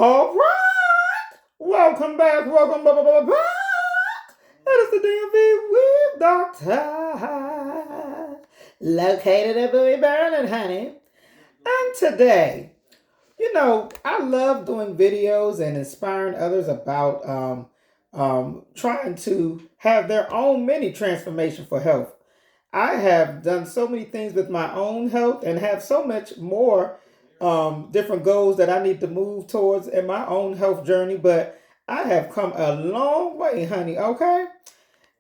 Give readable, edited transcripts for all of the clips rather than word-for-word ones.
All right. Welcome back. Back. It is the DMV with Doctor. Located at Bowie, Maryland, honey. And today, I love doing videos and inspiring others about trying to have their own mini transformation for health. I have done so many things with my own health and have so much more different goals that I need to move towards in my own health journey. But I have come a long way, honey, okay?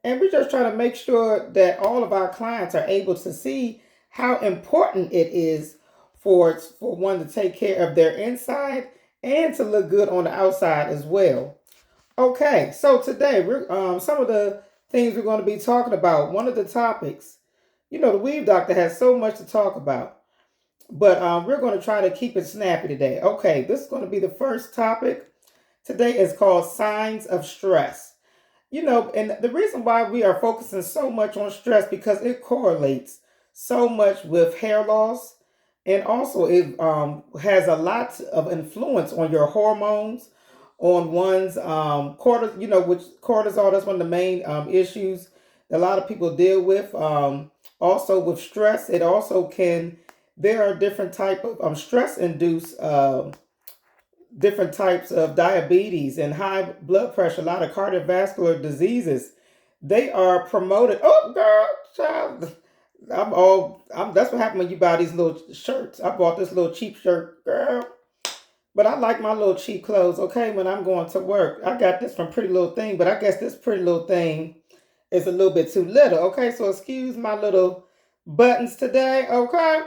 And we're just trying to make sure that all of our clients are able to see how important it is for one to take care of their inside and to look good on the outside as well. Okay, so today we're some of the things we're going to be talking about. One of the topics, the Weave Doctor has so much to talk about, but we're going to try to keep it snappy today. Okay, this is going to be the first topic. Today is called signs of stress. And the reason why we are focusing so much on stress because it correlates so much with hair loss, and also it has a lot of influence on your hormones, on one's cortisol. Which cortisol, that's one of the main issues that a lot of people deal with. Also with stress, it also can. There are different type of stress induced different types of diabetes and high blood pressure, a lot of cardiovascular diseases. They are promoted. Oh, girl, child. That's what happened when you buy these little shirts. I bought this little cheap shirt, girl. But I like my little cheap clothes, okay, when I'm going to work. I got this from Pretty Little Thing, but I guess this Pretty Little Thing is a little bit too little, okay? So excuse my little buttons today, okay?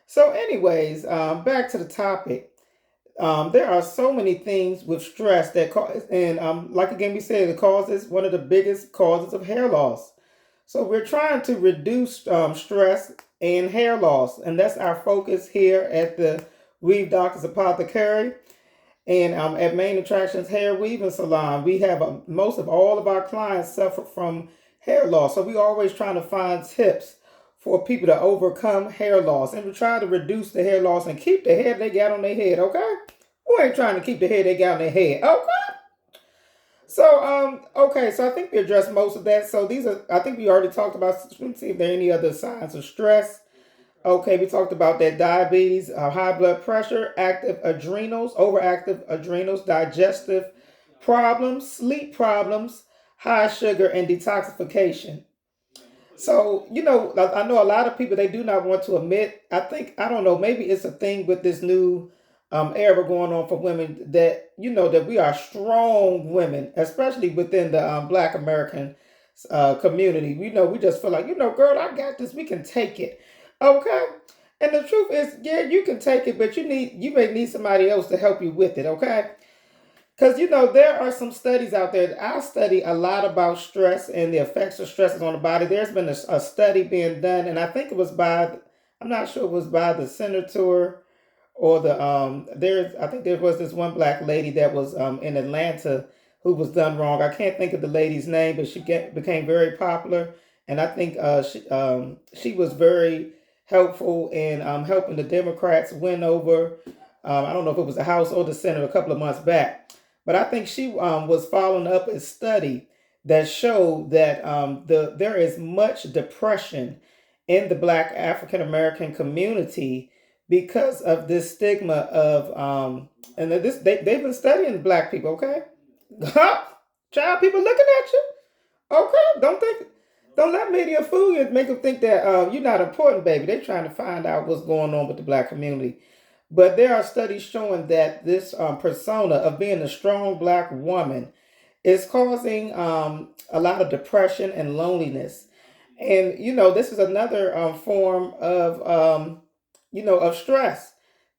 So anyways, back to the topic. There are so many things with stress that cause, and like again we said, it causes one of the biggest causes of hair loss. So we're trying to reduce stress and hair loss, and that's our focus here at the Weave Doctors Apothecary and at Maneattractionz Hair Weaving Salon. We have most of all of our clients suffer from hair loss, so we're always trying to find tips for people to overcome hair loss, and we try to reduce the hair loss and keep the hair they got on their head, okay? We ain't trying to keep the hair they got on their head, okay? So I think we addressed most of that. So I think we already talked about, let's see if there are any other signs of stress. Okay, we talked about that diabetes, high blood pressure, active adrenals, overactive adrenals, digestive problems, sleep problems, high sugar, and detoxification. So, I know a lot of people, they do not want to admit, I don't know, maybe it's a thing with this new era going on for women that, that we are strong women, especially within the Black American community. We just feel like, girl, I got this. We can take it. Okay. And the truth is, yeah, you can take it, but you may need somebody else to help you with it. Okay. Because, there are some studies out there. I study a lot about stress and the effects of stresses on the body. There's been a study being done, and I think it was I'm not sure it was by the senator or I think there was this one black lady that was in Atlanta who was done wrong. I can't think of the lady's name, but became very popular. And I think she was very helpful in helping the Democrats win over, I don't know if it was the House or the Senate a couple of months back. But I think she was following up a study that showed that there is much depression in the Black African American community because of this stigma of and they've been studying Black people. Okay, child, people looking at you. Okay, don't let media fool you and make them think that you're not important, baby. They're trying to find out what's going on with the Black community. But there are studies showing that this persona of being a strong Black woman is causing a lot of depression and loneliness. And, this is another form of, of stress.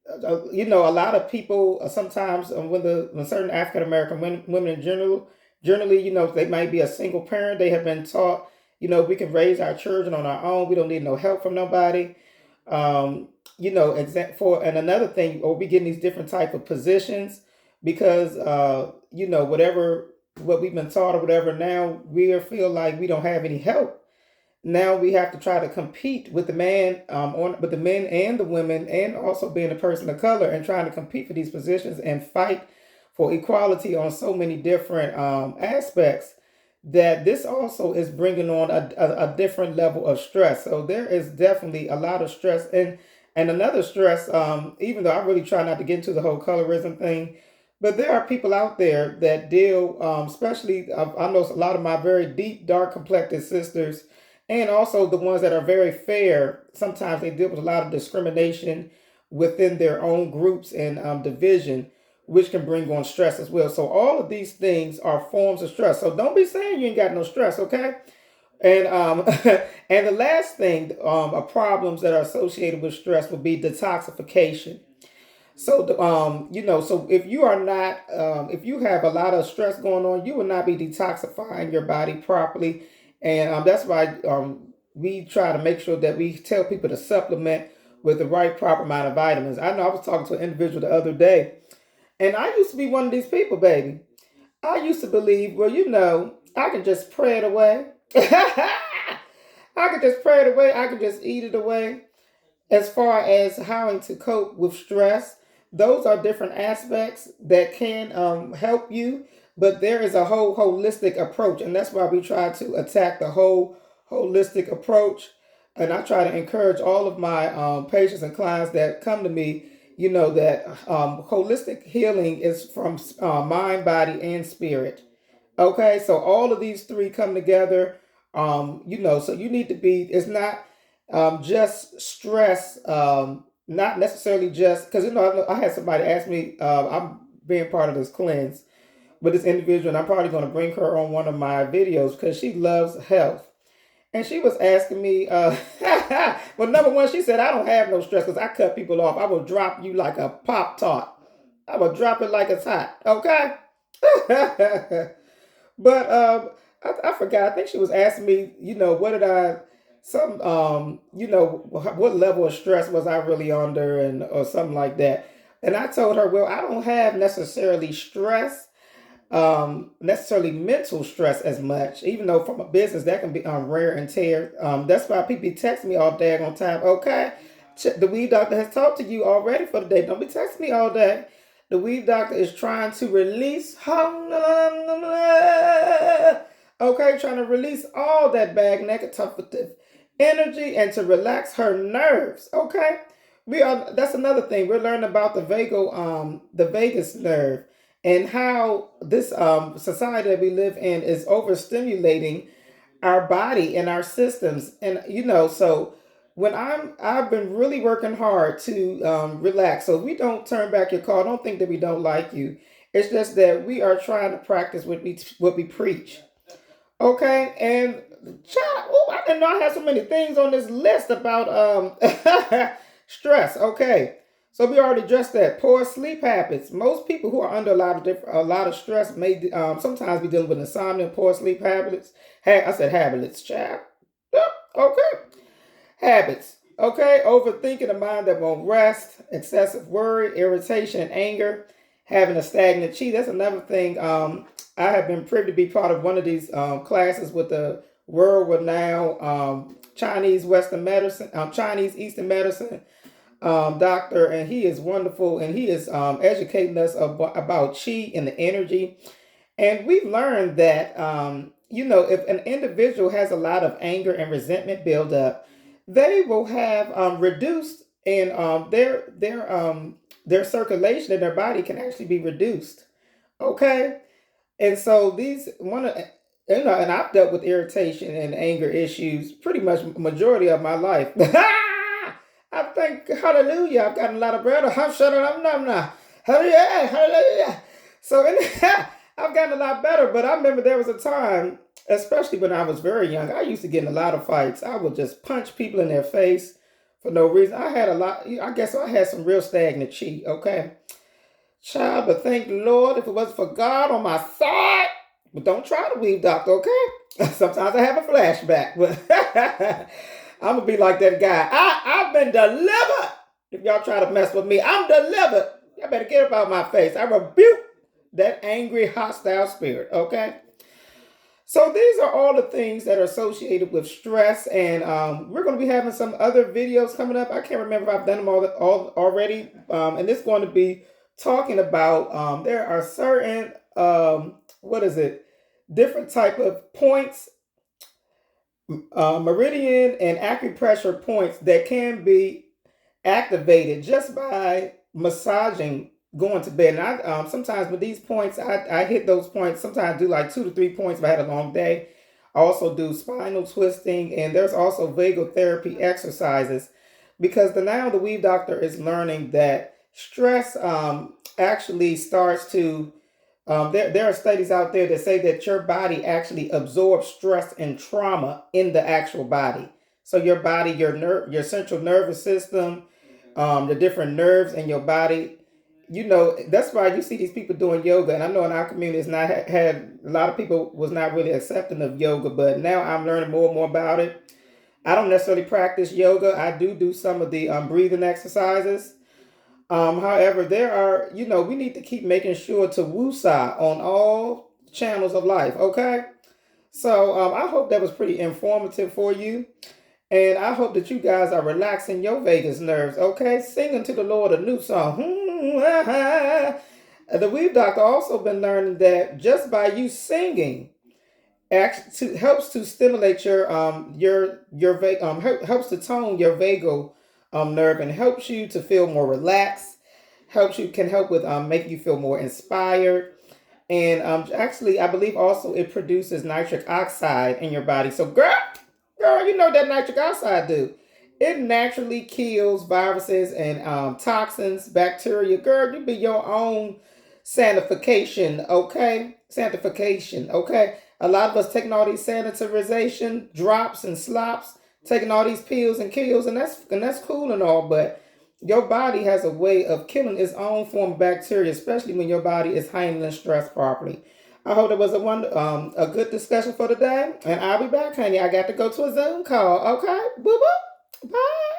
A lot of people sometimes when certain African American women in generally, they might be a single parent. They have been taught, we can raise our children on our own. We don't need no help from nobody. And another thing, or we getting these different type of positions because, whatever what we've been taught or whatever. Now we feel like we don't have any help. now we have to try to compete with the man with the men and the women, and also being a person of color, and trying to compete for these positions and fight for equality on so many different aspects, that this also is bringing on a different level of stress. So there is definitely a lot of stress. And another stress, even though I really try not to get into the whole colorism thing, but there are people out there that deal, especially, I know a lot of my very deep, dark complected sisters, and also the ones that are very fair. Sometimes they deal with a lot of discrimination within their own groups and division, which can bring on stress as well. So all of these things are forms of stress. So don't be saying you ain't got no stress, okay? And and the last thing, problems that are associated with stress would be detoxification. So, so if you are not, if you have a lot of stress going on, you will not be detoxifying your body properly. And that's why we try to make sure that we tell people to supplement with the right proper amount of vitamins. I know I was talking to an individual the other day, and I used to be one of these people, baby. I used to believe, well, I can just pray it away. I could just pray it away. I could just eat it away. As far as how to cope with stress, those are different aspects that can help you, but there is a whole holistic approach, and that's why we try to attack the whole holistic approach. And I try to encourage all of my patients and clients that come to me, that holistic healing is from mind, body, and spirit. Okay, so all of these three come together. So you need to be, it's not just stress, not necessarily just, because, I had somebody ask me, I'm being part of this cleanse with this individual, and I'm probably going to bring her on one of my videos because she loves health. And she was asking me, well, number one, she said, I don't have no stress because I cut people off. I will drop you like a Pop Tart. I will drop it like it's hot. Okay? But I forgot. I think she was asking me, what did I, some, what level of stress was I really under, and or something like that. And I told her, well, I don't have necessarily stress, necessarily mental stress as much, even though from a business that can be rare and tear. That's why people be texting me all day on time. Okay, the weed doctor has talked to you already for the day. Don't be texting me all day. The weed doctor is trying to release, okay, trying to release all that bad negative energy and to relax her nerves. Okay, that's another thing we're learning about the vagus nerve, and how this society that we live in is overstimulating our body and our systems. And so when I've been really working hard to relax, so we don't turn back your call. Don't think that we don't like you. It's just that we are trying to practice what we preach. Okay, and child, I didn't know I had so many things on this list about stress. Okay, so we already addressed that. Poor sleep habits. Most people who are under a lot of stress may sometimes be dealing with insomnia, poor sleep habits. I said habits, child. Yep, okay, habits. Okay, overthinking, a mind that won't rest, excessive worry, irritation, and anger, having a stagnant chi. That's another thing. I have been privy to be part of one of these classes with the world renowned Chinese Western medicine, Chinese Eastern medicine doctor, and he is wonderful, and he is educating us about chi and the energy. And we've learned that if an individual has a lot of anger and resentment build up, they will have reduced, and their circulation in their body can actually be reduced. Okay, and so these one of and I've dealt with irritation and anger issues pretty much majority of my life. I think hallelujah, I've gotten a lot of bread. Hallelujah, hallelujah. So I've gotten a lot better, but I remember there was a time, especially when I was very young, I used to get in a lot of fights. I would just punch people in their face for no reason. I had a lot. I guess I had some real stagnant chi. Okay. Child, but thank the Lord if it wasn't for God on my side. But don't try to weave, doctor, okay? Sometimes I have a flashback, but I'm gonna be like that guy. I've been delivered. If y'all try to mess with me, I'm delivered. Y'all better get up out my face. I rebuke that angry, hostile spirit, okay? So these are all the things that are associated with stress, and we're going to be having some other videos coming up. I can't remember if I've done them all already, and this is going to be talking about there are certain what is it, different type of points, meridian and acupressure points that can be activated just by massaging going to bed. And I sometimes with these points, I hit those points. Sometimes I do like 2 to 3 points if I had a long day. I also do spinal twisting, and there's also vagal therapy exercises because now the Weave Doctor is learning that stress actually starts to there are studies out there that say that your body actually absorbs stress and trauma in the actual body. So your body, your central nervous system, the different nerves in your body. That's why you see these people doing yoga. And I know in our community, it's not had a lot of people was not really accepting of yoga, but now I'm learning more and more about it. I don't necessarily practice yoga. I do some of the breathing exercises. However, there are, we need to keep making sure to woosah on all channels of life, okay? So I hope that was pretty informative for you. And I hope that you guys are relaxing your vagus nerves, okay? Singing to the Lord a new song. The Weave Doctor also been learning that just by you singing, helps to stimulate helps to tone your vagal nerve and helps you to feel more relaxed. Can help with making you feel more inspired. And actually, I believe also it produces nitric oxide in your body. So, girl, you know that nitric oxide do. It naturally kills viruses and toxins, bacteria. Girl, you be your own sanctification, okay? Sanctification, okay? A lot of us taking all these sanitization drops and slops, taking all these pills and kills, and that's cool and all, but your body has a way of killing its own form of bacteria, especially when your body is handling stress properly. I hope it was a good discussion for today, and I'll be back, honey. I got to go to a Zoom call. Okay, boo boo, bye.